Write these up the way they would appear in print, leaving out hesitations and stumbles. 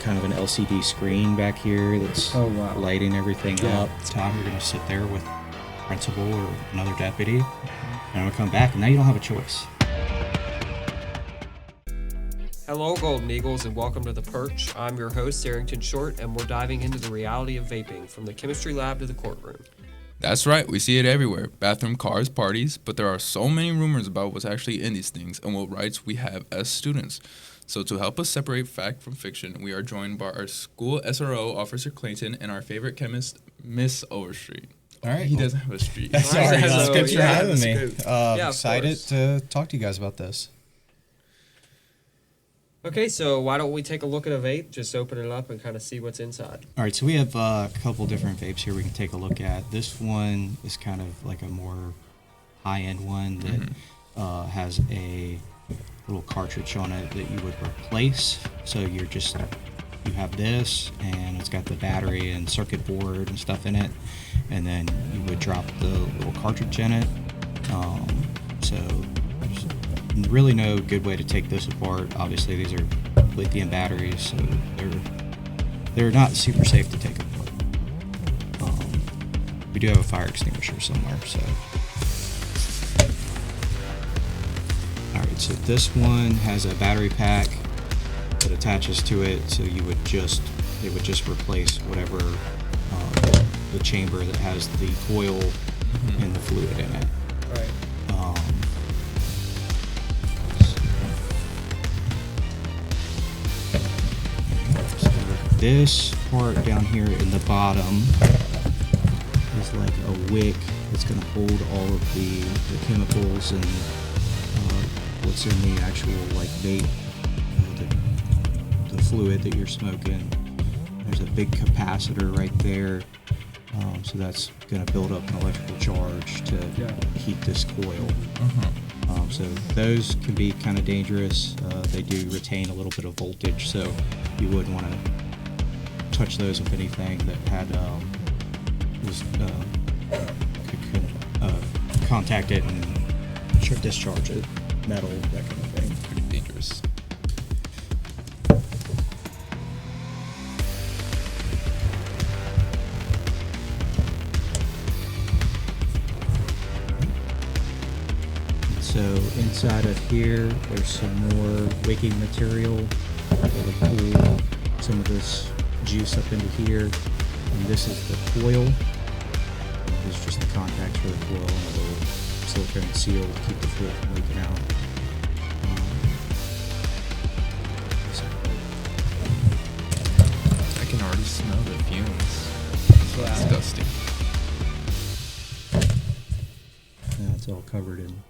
kind of an LCD screen back here that's lighting everything up. Tom, you're going to sit there with principal or another deputy, and I'm going to come back, and now you don't have a choice. Hello, Golden Eagles, and welcome to The Perch. I'm your host, Sargent Short, and we're diving into the reality of vaping, from the chemistry lab to the courtroom. That's right, we see it everywhere. Bathroom, cars, parties, but there are so many rumors about what's actually in these things and what rights we have as students. So to help us separate fact from fiction, we are joined by our school SRO, Officer Clayton, and our favorite chemist, Miss Overstreet. All right. He doesn't have a street. Sorry, thanks for having me. Excited to talk to you guys about this. Okay, so why don't we take a look at a vape, just open it up and kind of see what's inside. All right, so we have a couple different vapes here we can take a look at. This one is kind of like a more high-end one that has a little cartridge on it that you would replace. So you have this, and it's got the battery and circuit board and stuff in it, and then you would drop the little cartridge in it. So there's really no good way to take this apart. Obviously, these are lithium batteries, so they're not super safe to take apart. We do have a fire extinguisher somewhere, so. All right, so this one has a battery pack that attaches to it, so it would just replace whatever the chamber that has the coil and the fluid in it. Right. This part down here in the bottom is like a wick that's going to hold all of the chemicals and what's in the actual like vape, the fluid that you're smoking. There's a big capacitor right there, so that's going to build up an electrical charge to heat this coil. So those can be kind of dangerous. They do retain a little bit of voltage, so you wouldn't want to touch those with anything that had could contact it and discharge it, metal, that kind of thing. Pretty dangerous. So inside of here, there's some more wicking material that'll pull some of this juice up into here. And this is the coil. This is just the contacts for the coil and a little silicone seal to keep the fluid from leaking out. I can already smell the fumes. It's disgusting. Yeah, it's all covered in.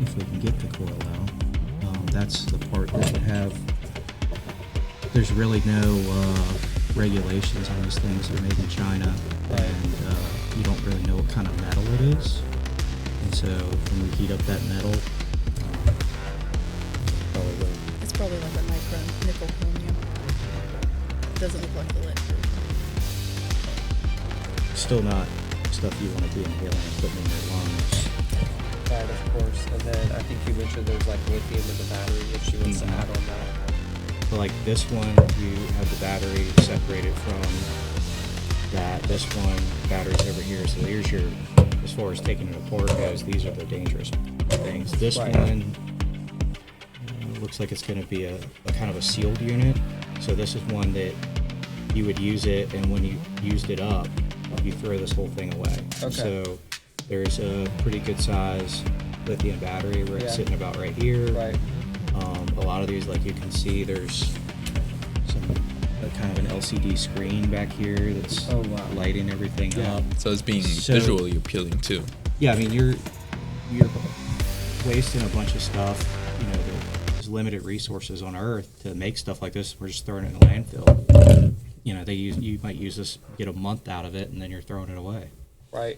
If we can get the coil out, that's the part that would have. There's really no regulations on these things. They're made in China, and you don't really know what kind of metal it is. And so when we heat up that metal, It's probably like a micro nickel chromium. It doesn't look like the lead. still not stuff you want to be inhaling and putting in your lungs. Right, of course. And then I think you mentioned there's like lithium in the battery if she wants to add on that. So like this one, you have the battery separated from that. This one, battery's over here. So here's your, as far as taking it apart goes, these are the dangerous things. This one looks like it's going to be a kind of a sealed unit. So this is one that you would use it, and when you used it up, you throw this whole thing away. Okay. So there's a pretty good size lithium battery where it's sitting about right here. Right. A lot of these, like you can see, there's some kind of an LCD screen back here that's lighting everything up. So it's being visually appealing too. Yeah, I mean you're wasting a bunch of stuff. You know, there's limited resources on Earth to make stuff like this. We're just throwing it in a landfill. you might use this, get a month out of it, and then you're throwing it away. Right.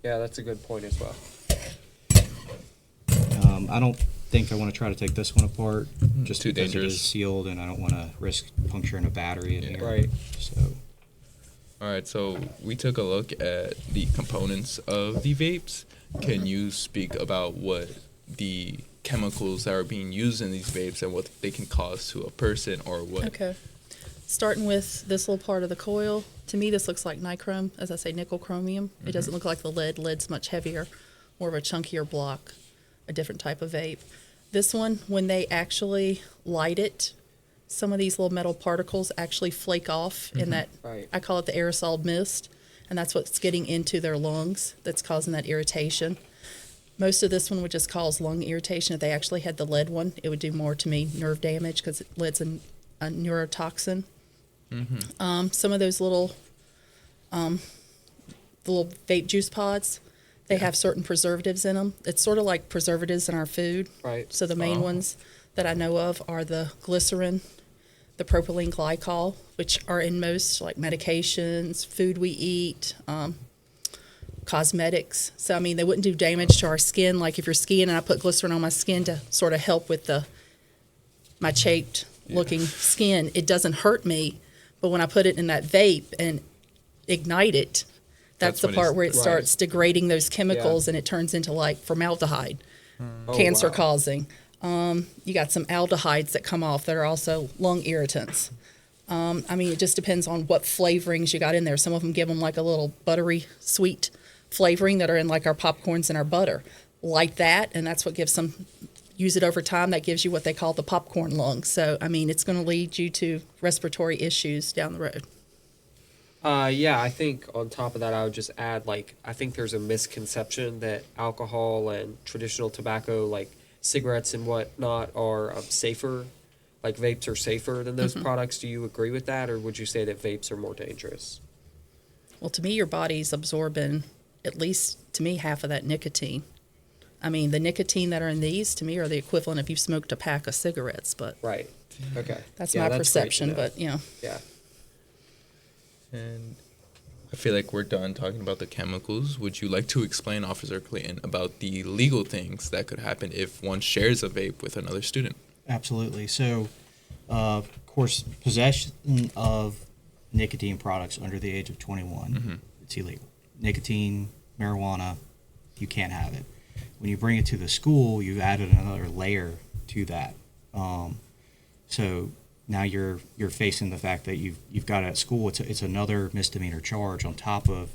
Yeah, that's a good point as well. I don't think I want to try to take this one apart, just Too because it dangerous. is sealed, and I don't want to risk puncturing a battery in Yeah. here. Right. So, All right, so we took a look at the components of the vapes. Can you speak about what the chemicals that are being used in these vapes and what they can cause to a person, or what? Okay. Starting with this little part of the coil, to me this looks like nichrome, as I say, nickel chromium. It doesn't look like the lead. Lead's much heavier, more of a chunkier block, a different type of vape. This one, when they actually light it, some of these little metal particles actually flake off in that, Right. I call it the aerosol mist, and that's what's getting into their lungs that's causing that irritation. Most of this one would just cause lung irritation. If they actually had the lead one, it would do more to me, nerve damage, because lead's a neurotoxin. Some of those little vape juice pods, they have certain preservatives in them. It's sort of like preservatives in our food. Right. So the main ones that I know of are the glycerin, the propylene glycol, which are in most like medications, food we eat, cosmetics. So, I mean, they wouldn't do damage to our skin. Like if you're skiing and I put glycerin on my skin to sort of help with my chafed looking skin, it doesn't hurt me. But when I put it in that vape and ignite it, that's the when part it's- where it Right. starts degrading those chemicals and it turns into like formaldehyde, Oh, cancer wow. causing. You got some aldehydes that come off that are also lung irritants. I mean, it just depends on what flavorings you got in there. Some of them give them like a little buttery, sweet flavoring that are in like our popcorns and our butter. Like that, and that's what gives some, use it over time, that gives you what they call the popcorn lung. So, I mean, it's going to lead you to respiratory issues down the road. Yeah, I think on top of that, I would just add, like, I think there's a misconception that alcohol and traditional tobacco, like cigarettes and whatnot, are safer. Like, vapes are safer than those products. Do you agree with that, or would you say that vapes are more dangerous? Well, to me, your body's absorbing at least, to me, half of that nicotine. I mean, the nicotine that are in these, to me, are the equivalent if you smoked a pack of cigarettes, but Right. Okay. that's Yeah, my great to perception. know. But, you know, Yeah. And I feel like we're done talking about the chemicals. Would you like to explain, Officer Clayton, about the legal things that could happen if one shares a vape with another student? absolutely. So, of course, possession of nicotine products under the age of 21, it's illegal. Nicotine, marijuana, you can't have it. When you bring it to the school, you've added another layer to that. So now you're facing the fact that you've got it at school. It's another misdemeanor charge on top of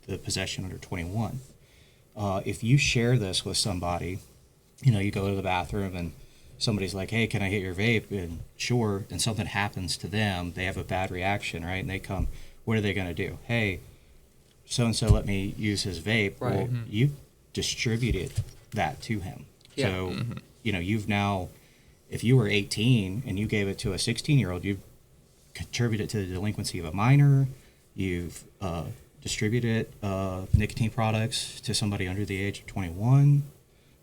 the possession under 21. If you share this with somebody, you go to the bathroom and somebody's like, "Hey, can I hit your vape?" And sure, and something happens to them, they have a bad reaction, right? And they come, what are they going to do? Hey, so and so let me use his vape. Right. Well, you distributed that to him. Yeah. So you've now, if you were 18 and you gave it to a 16-year-old, you've contributed to the delinquency of a minor. You've distributed nicotine products to somebody under the age of 21.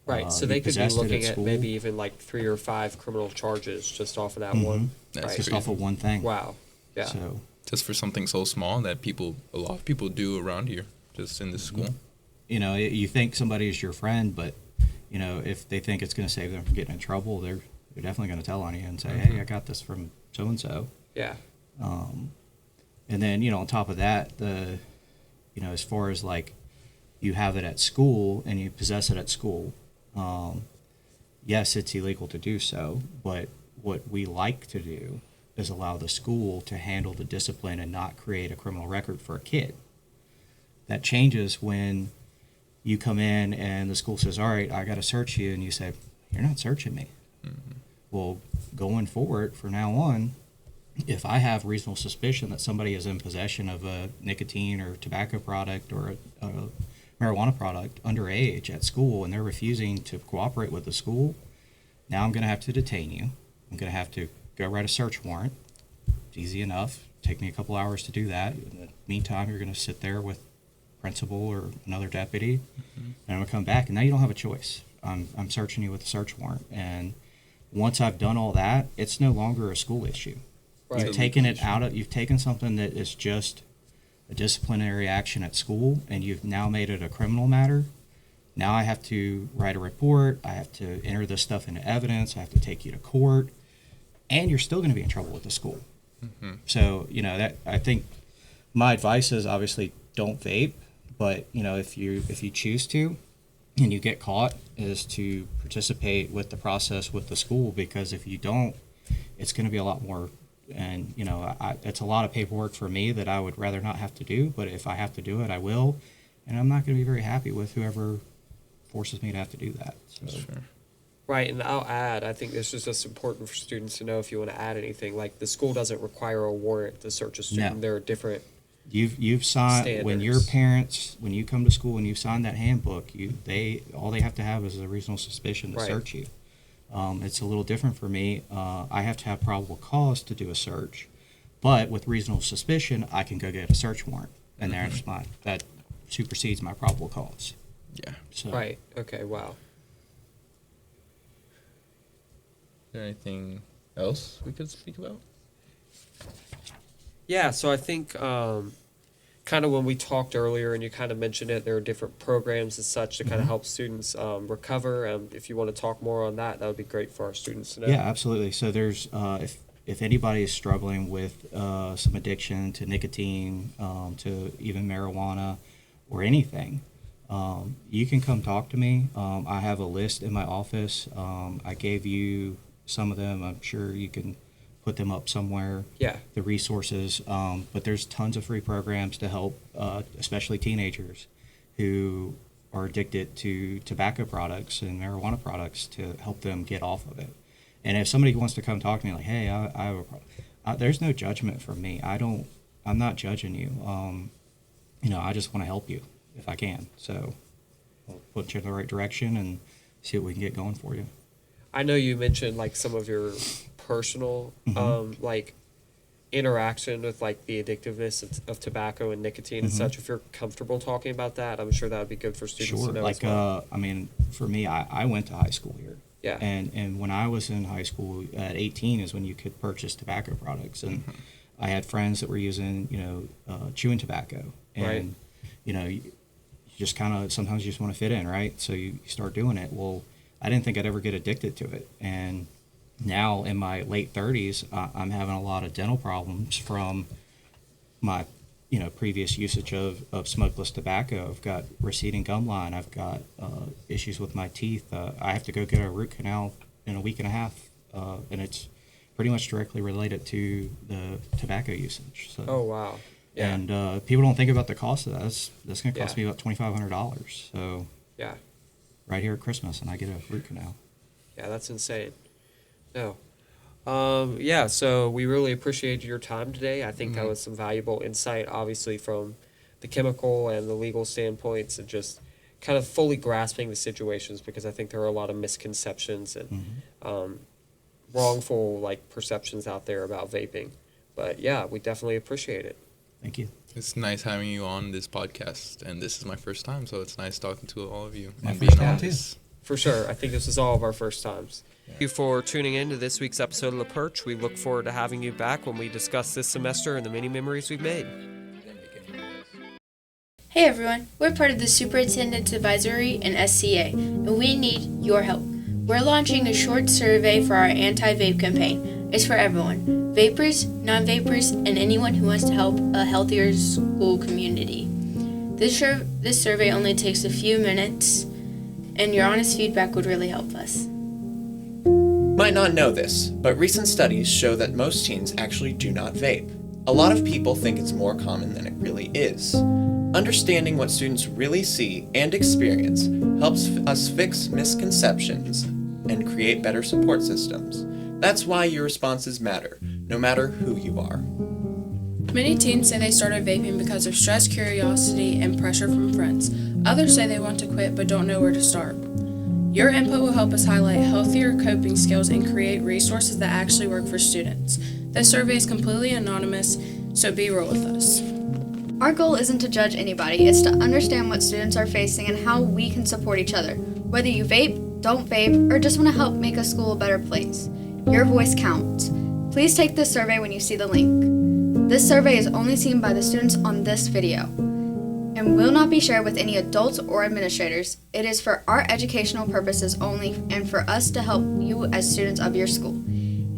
Right. So you they could be possessed it at looking at school. maybe even like 3 or 5 criminal charges just off of that one. That's Right. Just off of one thing. Wow. Yeah. So Just for something so small that a lot of people do around here, just in this school. you think somebody is your friend, but if they think it's going to save them from getting in trouble, they're definitely going to tell on you and say, "Hey, I got this from so and so." Yeah. And then on top of that, as far as like you have it at school and you possess it at school, yes, it's illegal to do so, but what we like to do is allow the school to handle the discipline and not create a criminal record for a kid. That changes when you come in and the school says, "All right, I got to search you," and you say, "You're not searching me." Well, going forward from now on, if I have reasonable suspicion that somebody is in possession of a nicotine or tobacco product or a marijuana product underage at school and they're refusing to cooperate with the school, now I'm going to have to detain you. I'm going to have to go write a search warrant. It's easy enough. Take me a couple hours to do that. In the meantime, you're going to sit there with principal or another deputy, and I'm going to come back, and now you don't have a choice. I'm searching you with a search warrant, and once I've done all that, it's no longer a school issue. Right. You've taken something that is just a disciplinary action at school, and you've now made it a criminal matter. Now I have to write a report. I have to enter this stuff into evidence. I have to take you to court, and you're still going to be in trouble with the school. So, that I think my advice is obviously don't vape, but if you choose to, and you get caught, is to participate with the process with the school, because if you don't, it's going to be a lot more. And it's a lot of paperwork for me that I would rather not have to do, but if I have to do it, I will, and I'm not going to be very happy with whoever forces me to have to do that. So. Sure. Right, and I'll add, I think this is just important for students to know if you want to add anything. Like, the school doesn't require a warrant to search a student. No. There are different You've signed when your standards. parents, when you come to school and you sign that handbook, all they have to have is a reasonable suspicion to Right. search you. It's a little different for me. I have to have probable cause to do a search, but with reasonable suspicion, I can go get a search warrant, and that supersedes my probable cause. Yeah. So, Right, okay, wow. Is there anything else we could speak about? Yeah, so I think kind of when we talked earlier and you kind of mentioned it, there are different programs and such to kind of help students recover. If you want to talk more on that, that would be great for our students to know. Yeah, absolutely. So there's if anybody is struggling with some addiction to nicotine, to even marijuana or anything, you can come talk to me. I have a list in my office. I gave you some of them. I'm sure you can put them up somewhere. Yeah. The resources. But there's tons of free programs to help, especially teenagers who are addicted to tobacco products and marijuana products, to help them get off of it. And if somebody wants to come talk to me like, hey, I have a problem, there's no judgment from me. I'm not judging you. I just want to help you if I can. So I'll put you in the right direction and see what we can get going for you. I know you mentioned like some of your personal like interaction with like the addictiveness of tobacco and nicotine and such. If you're comfortable talking about that, I'm sure that would be good for students to know as well. For me, I went to high school here. Yeah. And when I was in high school, at 18 is when you could purchase tobacco products. And I had friends that were using, chewing tobacco. And, Right. you just kind of, sometimes you just want to fit in, right? So you start doing it. Well, I didn't think I'd ever get addicted to it. And now in my late 30s, I'm having a lot of dental problems from my, previous usage of smokeless tobacco. I've got receding gum line. I've got issues with my teeth. I have to go get a root canal in a week and a half, and it's pretty much directly related to the tobacco usage. So, Oh, wow. Yeah. And people don't think about the cost of that. That's going to cost Yeah. me about $2,500. So Yeah. right here at Christmas, and I get a root canal. Yeah, that's insane. No. So we really appreciated your time today. I think that was some valuable insight, obviously, from the chemical and the legal standpoints, and just kind of fully grasping the situations, because I think there are a lot of misconceptions and wrongful like perceptions out there about vaping. But yeah, we definitely appreciate it. Thank you. It's nice having you on this podcast, and this is my first time, so it's nice talking to all of you My and first being time, on too. this. For sure. I think this is all of our first times. Thank you for tuning in to this week's episode of The Perch. We look forward to having you back when we discuss this semester and the many memories we've made. Hey everyone, we're part of the Superintendent's Advisory and SCA, and we need your help. We're launching a short survey for our anti-vape campaign. It's for everyone, vapors, non-vapors, and anyone who wants to help a healthier school community. This survey only takes a few minutes, and your honest feedback would really help us. Might not know this, but recent studies show that most teens actually do not vape. A lot of people think it's more common than it really is. Understanding what students really see and experience helps us fix misconceptions and create better support systems. That's why your responses matter, no matter who you are. Many teens say they started vaping because of stress, curiosity, and pressure from friends. Others say they want to quit but don't know where to start. Your input will help us highlight healthier coping skills and create resources that actually work for students. This survey is completely anonymous, so be real with us. Our goal isn't to judge anybody, it's to understand what students are facing and how we can support each other. Whether you vape, don't vape, or just want to help make a school a better place. Your voice counts. Please take this survey when you see the link. This survey is only seen by the students on this video and will not be shared with any adults or administrators. It is for our educational purposes only and for us to help you as students of your school.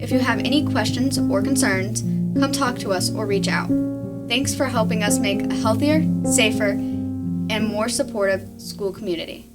If you have any questions or concerns, come talk to us or reach out. Thanks for helping us make a healthier, safer, and more supportive school community.